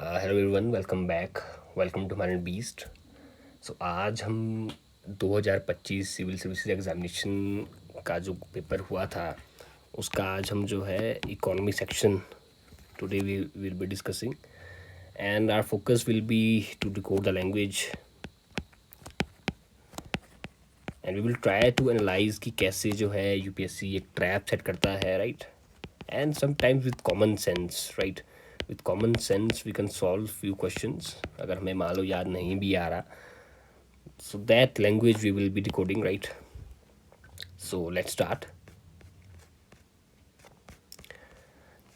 Hello everyone, welcome back. Welcome to Mind Beast. So आज हम 2025 civil services examination का जो पेपर हुआ था उसका आज हम जो है economy section today we will be discussing and our focus will be to decode the language and we will try to analyse कि कैसे जो है यूपीएससी एक ट्रैप सेट करता है, right? And sometimes with common sense, right? With common sense we can solve few questions अगर हमें मान लो याद नहीं भी आ रहा, so that language we will be decoding, right? So let's start.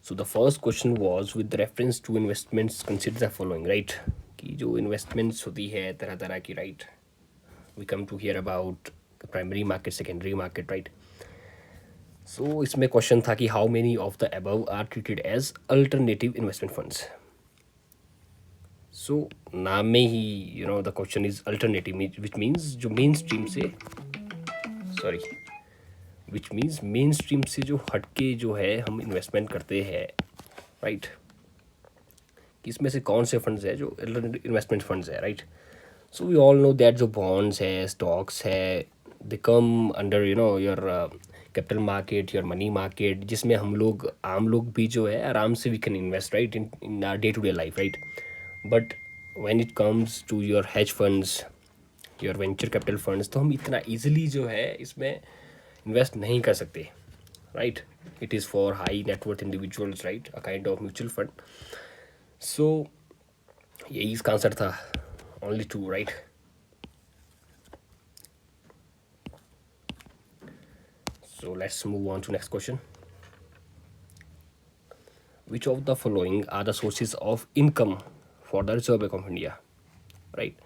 So the first question was with reference to investments, consider the following, right? कि जो investments होती है तरह तरह की, right? We come to hear about primary market, secondary market, right? So इसमें question था कि how many of the above are treated as alternative investment funds? So नाम में ही the question is alternative, which means जो main stream से which means main stream से जो हटके जो है हम इन्वेस्टमेंट करते हैं, राइट? इसमें से कौन से फंड्स है जो इन्वेस्टमेंट फंड्स है, right? So we all know that जो बॉन्ड्स है, स्टॉक्स है, they come under your capital market, your money market, जिसमें हम लोग आम लोग भी जो है आराम से we can invest, right, in our day to day life, right? But when it comes to your hedge funds, your venture capital funds, तो हम इतना ईजिली जो है इसमें इन्वेस्ट नहीं कर सकते, right? It is for high net worth individuals, right? A kind of mutual fund. So यही इसका आंसर था, only two, right? So let's move on to next question. Which of the following are the sources of income for the Reserve Bank of India, right?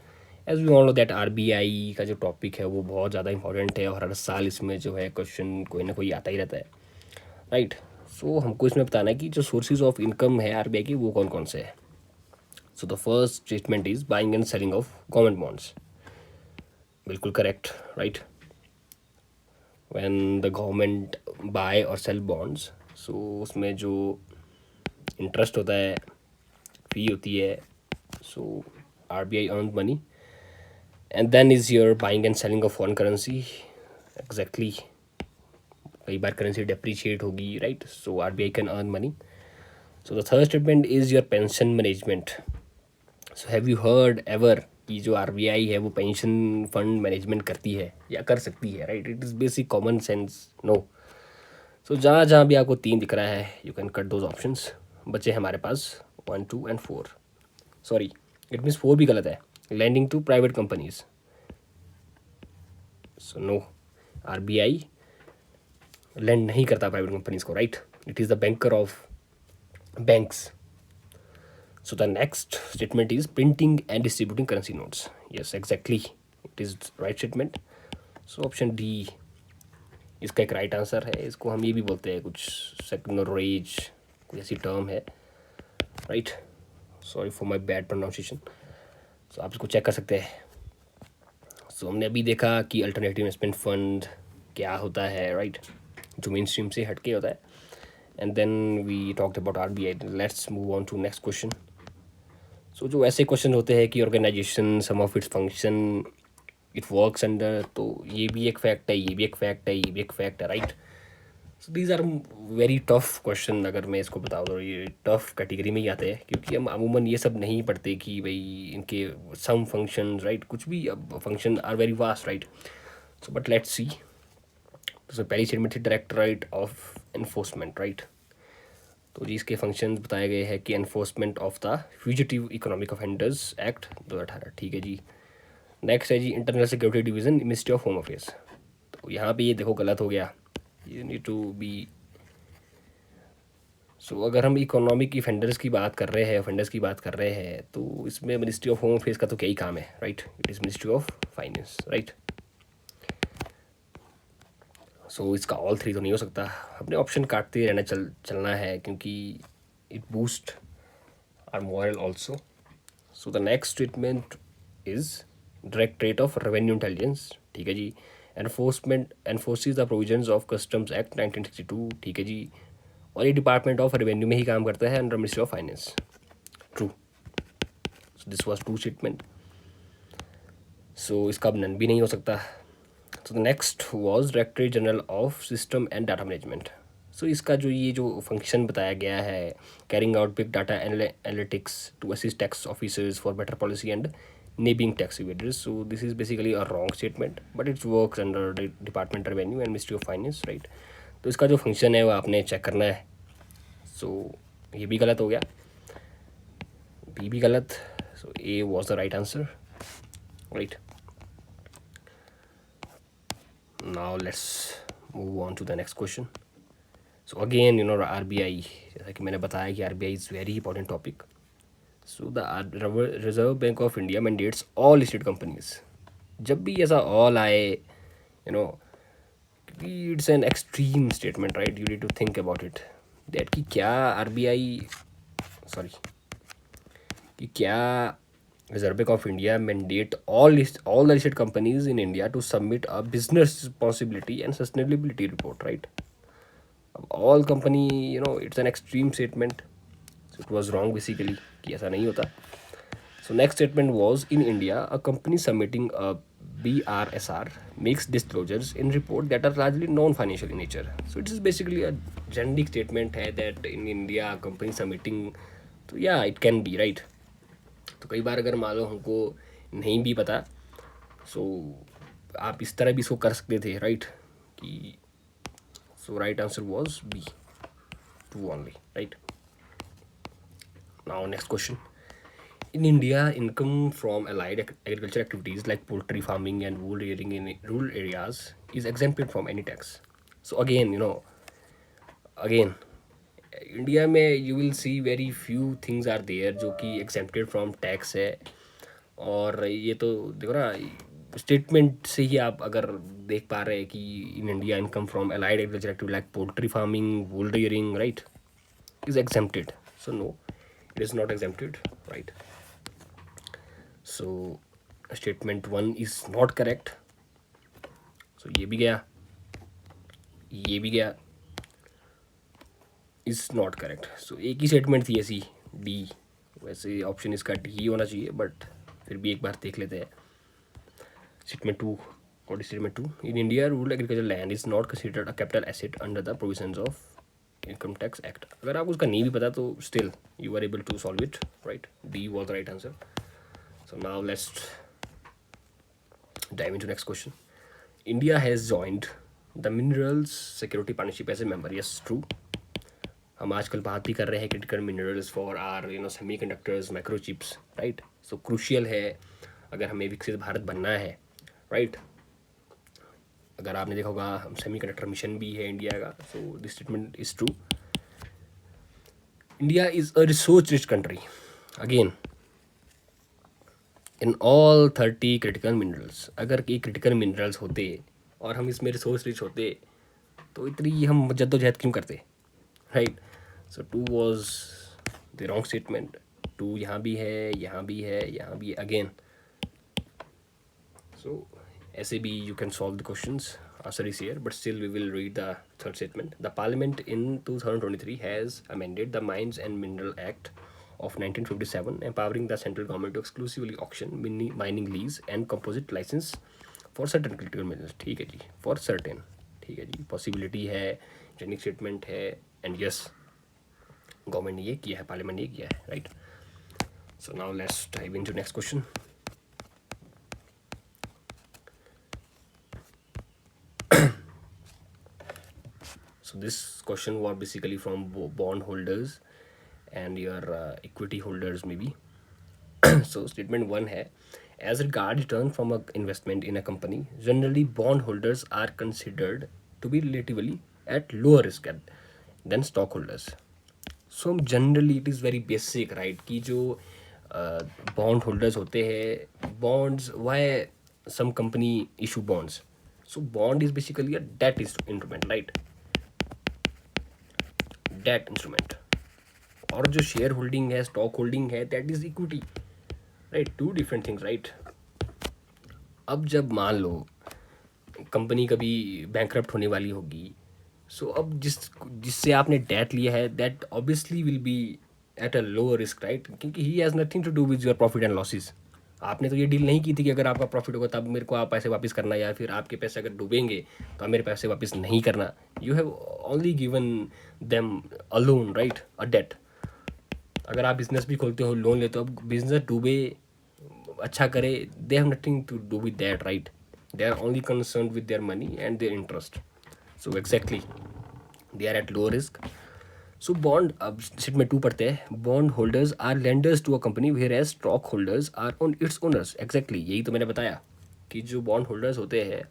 As we all know that RBI का जो topic है वो बहुत ज़्यादा important है और हर साल इसमें जो है क्वेश्चन कोई ना कोई आता ही रहता है, राइट? सो हमको इसमें बताना है कि जो सोर्सेज ऑफ इनकम है आरबीआई की वो कौन कौन से है. So the first statement is buying and selling of government bonds. बिल्कुल correct, right? When the government buy और सेल बॉन्ड्स, सो उसमें जो इंटरेस्ट होता है, फी होती है, so RBI earn money and then is your buying and selling of foreign currency. Exactly, कई बार करेंसी डेप्रीशिएट होगी, right? So RBI can earn money. So the third statement is your pension management. So have you heard ever कि जो RBI है वो pension fund management करती है या कर सकती है, right? It is basic common sense, no. So जहाँ जहाँ भी आपको तीन दिख रहा है you can cut those options. बचे हमारे पास 1, 2 एंड 4. सॉरी, इट मीन्स 4 भी गलत है. Lending to private companies, so no, RBI lend नहीं करता प्राइवेट कंपनीज को, right? It is the banker of banks. So the next statement is printing and distributing currency notes. Yes, exactly. It is right statement. So option D इसका एक right answer है. इसको हम ये भी बोलते हैं कुछ सेक्नोरेज, कोई ऐसी टर्म है, right? Sorry for my bad pronunciation. So आप इसको चेक कर सकते हैं. सो हमने अभी देखा कि अल्टरनेटिव इन्वेस्टमेंट फंड क्या होता है, राइट? जो मेन स्ट्रीम से हटके होता है. And then we talked about RBI. Let's move on to next question. So जो ऐसे क्वेश्चन होते हैं कि organization, some of its function, it works under, तो ये भी एक फैक्ट है, ये भी एक फैक्ट है, ये भी एक फैक्ट है, right? So these are very tough question. अगर मैं इसको बताऊँ तो ये टफ कैटेगरी में ही आते हैं, क्योंकि हम अमूमन ये सब नहीं पढ़ते कि भाई इनके सम फंक्शन, राइट? कुछ भी function are very vast, right? So but let's see. तो पहली स्टेटमेंट थी डायरेक्टरेट ऑफ एनफोर्समेंट, राइट? तो जी इसके फंक्शंस बताए गए हैं कि enforcement of the fugitive economic offenders act 2018. ठीक है जी. नेक्स्ट है जी internal security division, ministry of home affairs. तो यहाँ पे ये देखो गलत हो गया. You need to be. So अगर हम इकोनॉमिक ऑफेंडर्स की बात कर रहे हैं, ऑफेंडर्स की बात कर रहे हैं, तो इसमें मिनिस्ट्री ऑफ होम अफेयर्स का तो क्या ही काम है, right? It is ministry of finance, right? So इसका ऑल थ्री तो नहीं हो सकता. अपने ऑप्शन काटते रहना चलना है, क्योंकि it boost our morale also. So the next statement is directorate of revenue intelligence. ठीक है जी. Enforces the provisions of customs act 1962. ठीक है जी. और ये डिपार्टमेंट ऑफ रेवेन्यू में ही काम करता है under ministry of finance. True. So this was true statement, so इसका अब नन भी नहीं हो सकता. So the next was directorate general of system and data management. So इसका जो ये जो फंक्शन बताया गया है, carrying out big data analytics to assist tax officers for better policy and nabbing tax evaders. So this is basically a wrong statement, but it's works under department revenue and ministry of finance, right. तो इसका जो function है वो आपने check करना है. सो ये भी गलत हो गया, बी भी गलत, so A was the right answer, right. Now let's move on to the next question. So again, RBI, जैसा कि मैंने बताया कि RBI is very important topic. So the Reserve Bank of India mandates all listed companies. जब भी ऐसा all आए, you know, it's an extreme statement, right? You need to think about it. That कि क्या RBI, sorry, कि क्या Reserve Bank of India mandate all the listed companies in India to submit a business responsibility and sustainability report, right? All company, it's an extreme statement, so it was wrong basically कि ऐसा नहीं होता. So next statement was, in India a company submitting a BRSR makes disclosures in report that are largely non-financial in nature. So it is basically a generic statement है that in India a company submitting, तो yeah it can be, right. तो कई बार अगर मान लो हमको नहीं भी पता, सो आप इस तरह भी इसको कर सकते थे, राइट, कि so right answer was B, two only, right. Now next question. In India, income from allied agriculture activities like poultry farming and wool rearing in rural areas is exempted from any tax. So again, again, India में you will see very few things are there जो कि exempted from tax है. और ये तो देखो ना, statement से ही आप अगर देख पा रहे हैं कि in India income from allied agriculture activity like poultry farming, wool rearing, right, is exempted. So no, it is not exempted, right. So statement 1 is not correct. So ये भी गया, ये भी गया, इज़ नॉट करेक्ट. सो एक ही statement थी ऐसी, D. वैसे ऑप्शन इसका डी ही होना चाहिए, बट फिर भी एक बार देख लेते हैं. स्टेटमेंट 2, और statement 2, in India rural agriculture land is not considered a capital asset under the provisions of income tax act. अगर आप उसका नहीं भी पता तो still you are able to solve it, right. D was the right answer. So now let's dive into next question. India has joined the Minerals Security Partnership as a member. Yes, true. हम आजकल बात भी कर रहे हैं critical minerals for our semiconductors, microchips, right. So crucial है अगर हमें विकसित भारत बनना है, राइट. अगर आपने देखा होगा हम सेमी कंडक्टर मिशन भी है इंडिया का. So this statement is true. India is a resource rich country. Again, in all 30 critical minerals, अगर ये क्रिटिकल मिनरल्स होते और हम इसमें रिसोर्स रिच होते तो इतनी हम जद्दोजहद क्यों करते, right. So 2 was the wrong statement. 2 यहाँ भी है, यहाँ भी है, यहाँ भी अगेन. सो ऐसे भी you can solve the questions. Answer is here, but still we will read the third statement. The Parliament in 2023 has amended the Mines and Mineral Act of 1957, empowering the central government to exclusively auction mining lease and composite license for certain critical minerals. ठीक है जी, for certain, ठीक है जी. Possibility है, genic statement है, and yes government ने ये किया है, पार्लियामेंट ने ये किया है, right. So now let's dive into next question. So this question was basically from bond holders and your equity holders maybe. So statement 1 है, as regards return from a investment in a company, generally bond holders are considered to be relatively at lower risk than stockholders. So generally it is very basic, right, कि जो bond holders होते हैं, bonds, why some company issue bonds. So bond is basically a debt instrument, right, debt instrument. और जो share holding है, stock holding है, that is equity, right. 2 different things, right. अब जब मान लो कंपनी कभी बैंकरप्ट होने वाली होगी, सो अब जिससे आपने डेट लिया है, that obviously will be at a lower risk, right, क्योंकि he has nothing to do with your profit and losses. आपने तो ये डील नहीं की थी कि अगर आपका प्रॉफिट होगा तब मेरे को आप पैसे वापस करना, या फिर आपके पैसे अगर डूबेंगे तो आप मेरे पैसे वापस नहीं करना। You have only given them a loan, right, a debt. अगर आप बिजनेस भी खोलते हो, लोन लेते हो, अब बिजनेस डूबे अच्छा करे, they have nothing to do with that, right. They are only concern with their money and their interest. So exactly they are at low risk. So bond, अब सीट में 2 पढ़ते हैं। Bond holders are lenders to a company whereas stock holders are on its owners. Exactly यही तो मैंने बताया कि जो बॉन्ड होल्डर्स होते हैं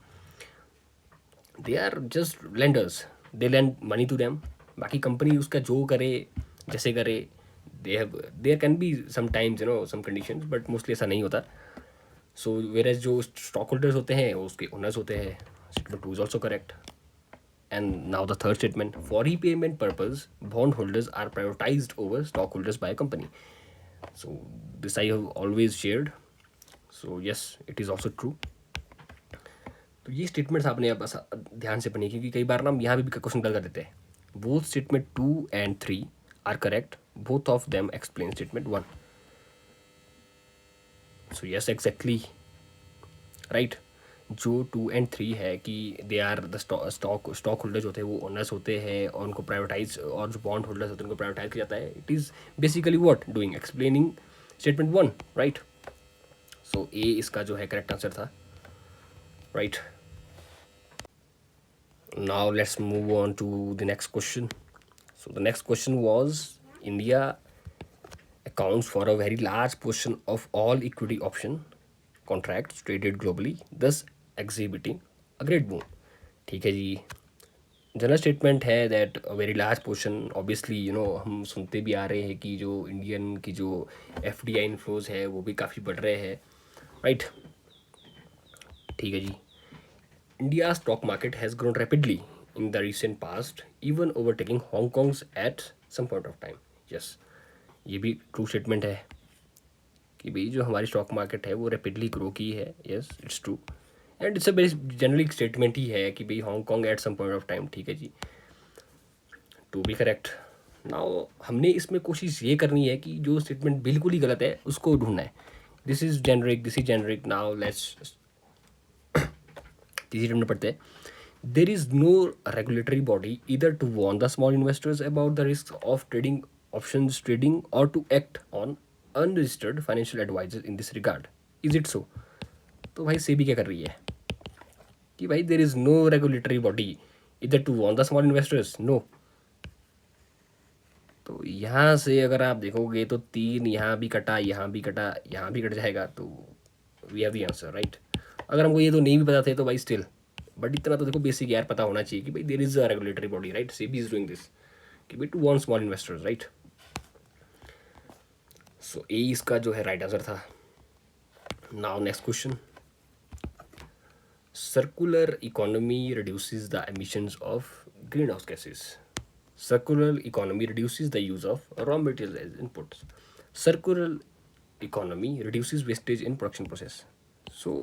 they are just lenders, they lend money to them. बाकी कंपनी उसका जो करे जैसे करे, they have, there can be sometimes some conditions, but mostly ऐसा नहीं होता। सो वेर एज जो स्टॉक होल्डर्स होते हैं वो उसके ओनर्स होते हैं। Statement 2 is also correct. And now the third statement: for repayment purpose, bondholders are prioritized over stockholders by a company. So this I have always shared. So yes, it is also true. तो ये statements आपने बस ध्यान से पढ़नी, क्योंकि कई बार ना हम यहाँ भी क्वेश्चन गलत कर देते हैं। Both statement 2 and 3 are correct, both of them explain statement 1. So yes, exactly right. जो 2 and 3 है कि they are the stock holders होते हैं वो ओनर्स होते हैं, और उनको प्राइवेटाइज, और जो बॉन्ड होल्डर्स होते हैं उनको प्राइवेटाइज किया जाता है। It is basically what doing, explaining statement 1, right. So A इसका जो है करेक्ट आंसर था, right. Now let's move on to the next question. So the next question was, India accounts for a very large portion of all equity option contracts traded globally, thus exhibiting a great boom. ठीक है जी, general statement है that a very large portion, obviously हम सुनते भी आ रहे हैं कि जो इंडियन की जो एफडीआई इनफ्लोज है वो भी काफ़ी बढ़ रहे हैं, राइट। ठीक है जी, India stock market has grown rapidly in the recent past, even overtaking Hong Kong's at some point of time. Yes, ये भी ट्रू स्टेटमेंट है कि भाई जो हमारी स्टॉक मार्केट है वो रैपिडली ग्रो की है। Yes, it's true, and it's a very generally statement ही है कि भाई Hong Kong at some point of time. ठीक है जी, टू बी करेक्ट। नाउ हमने इसमें कोशिश ये करनी है कि जो स्टेटमेंट बिल्कुल ही गलत है उसको ढूंढना है। This is generic, this is generic. Now let's तीसरी स्टेटमेंट पढ़ते हैं। There is no regulatory body इधर to warn the small investors about the risk of trading options trading और to act on unregistered financial advisor in this regard. Is it so? तो भाई सेबी क्या कर रही है कि भाई there is no regulatory body इधर to warn the small investors, no. तो यहाँ से अगर आप देखोगे तो 3 यहाँ भी कटा, यहाँ भी कटा, यहाँ भी कट जाएगा, तो we have the answer, right. अगर हमको ये तो नहीं भी पता थे तो भाई स्टिल, बट इतना तो देखो बेसिक यार पता होना चाहिए कि भाई there is a regulatory body, right, SEBI is doing this कि भाई to warn small investors, right. So A इसका जो है राइट आंसर था। Now next question, circular economy reduces the emissions of greenhouse gases. Circular economy reduces the use of raw materials as inputs. Circular economy reduces wastage in production process. So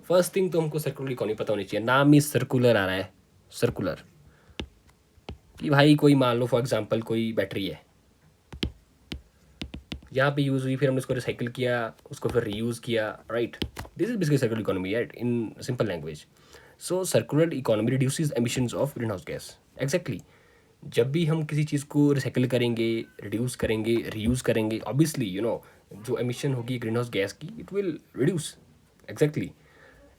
first thing तो हमको circular economy पता होनी चाहिए। नाम ही circular आ रहा है, circular, कि भाई कोई मान लो फॉर एग्जांपल कोई बैटरी है, यहाँ पे यूज़ हुई, फिर हमने उसको रिसाइकिल किया, उसको फिर रीयूज़ किया, right. This is basically circular economy, right, in simple language. So circular economy reduces emissions of greenhouse gas. Exactly, जब भी हम किसी चीज़ को रिसाइकिल करेंगे, रिड्यूस करेंगे, रीयूज़ करेंगे, ऑब्वियसली जो एमिशन होगी ग्रीन हाउस गैस की, it will reduce. Exactly.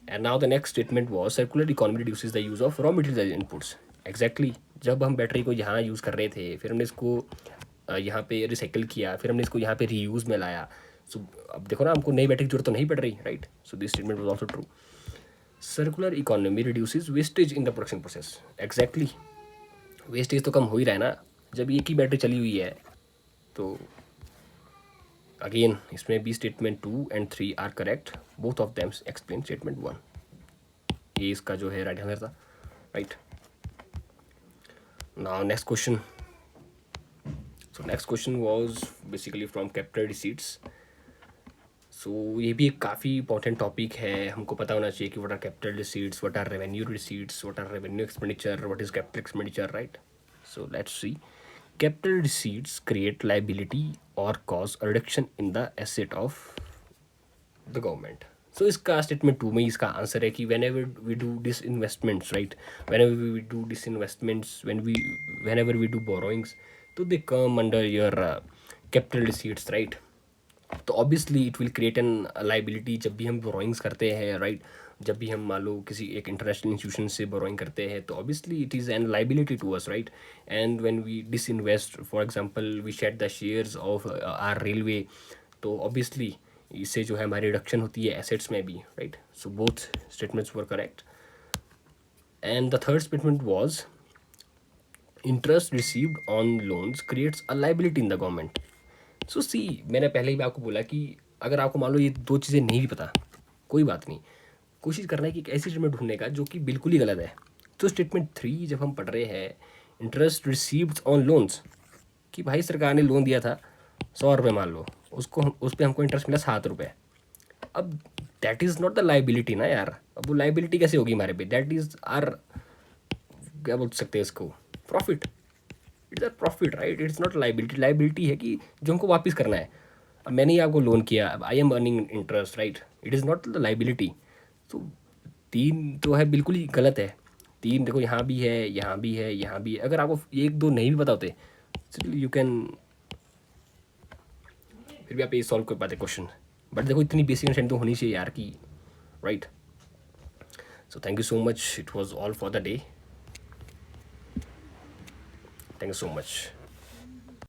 And now the next statement was circular economy reduces the use of raw material as inputs. Exactly, जब हम बैटरी को यहाँ यूज़ कर रहे थे, फिर हमने इसको यहाँ पे रिसाइकिल किया, फिर हमने इसको यहाँ पे रीयूज़ में लाया। सो अब देखो ना, हमको नई बैटरी की जरूरत तो नहीं पड़ रही, right. So this statement was also true. Circular economy reduces wastage in the production process. Exactly, wastage तो कम हो ही रहा है ना, जब एक ही बैटरी चली हुई है। तो अगेन इसमें भी statement 2 and 3 are correct, both of them explain statement 1। ये इसका जो है राइट आंसर था, right. Now next question. So next question was basically from capital receipts. So ये भी एक काफ़ी इंपॉर्टेंट टॉपिक है, हमको पता होना चाहिए कि what are capital receipts, what are revenue receipts, what are revenue expenditure, what is capital expenditure, right. So let's see capital receipts create liability और cause a reduction in the asset of the government. So इसका statement two में इसका answer है कि whenever we do disinvestments, right, whenever we do disinvestments, whenever we do borrowings, तो they come under your capital receipts, right. तो obviously it will create an liability जब भी हम borrowings करते हैं, right. जब भी हम मान लो किसी एक इंटरनेशनल इंस्टीट्यूशन से बोरोइंग करते हैं तो obviously it is an liability to us, right. And when we disinvest, for example we shed the shares of our railway, तो ऑब्वियसली इससे जो है हमारी रिडक्शन होती है एसेट्स में भी, right. So both statements were correct. And the third statement was interest received on loans creates a liability in the government. So see, मैंने पहले ही आपको बोला कि अगर आपको मान लो ये दो चीज़ें नहीं भी पता, कोई बात नहीं, कोशिश करना है कि एक ऐसी स्टेटमेंट ढूंढने का जो कि बिल्कुल ही गलत है. तो स्टेटमेंट 3 जब हम पढ़ रहे हैं, इंटरेस्ट रिसीव्ड ऑन लोन्स, कि भाई सरकार ने लोन दिया था 100 रुपये मान लो, उसको उस पर हमको इंटरेस्ट मिला 7 रुपये. अब that is not the liability ना यार. अब वो लाइबिलिटी कैसे होगी हमारे पे? दैट इज़ आर, क्या बोल सकते हैं इसको, profit. It's a profit, right. It's not liability. Liability है कि जो हमको वापस करना है. अब मैंने ही आपको लोन किया, अब I am earning interest, right. It is not the liability. तो 3 तो है बिल्कुल ही गलत है. 3 देखो, यहाँ भी है, यहाँ भी है, यहाँ भी है. अगर आपको 1 2 नहीं भी पता होते, स्टिल यू कैन, फिर भी आप ये सॉल्व कर पाते क्वेश्चन. बट देखो इतनी बेसिक अंडरस्टैंडिंग तो होनी चाहिए यार की, right. So thank you so much. It was all for the day. Thank you so much.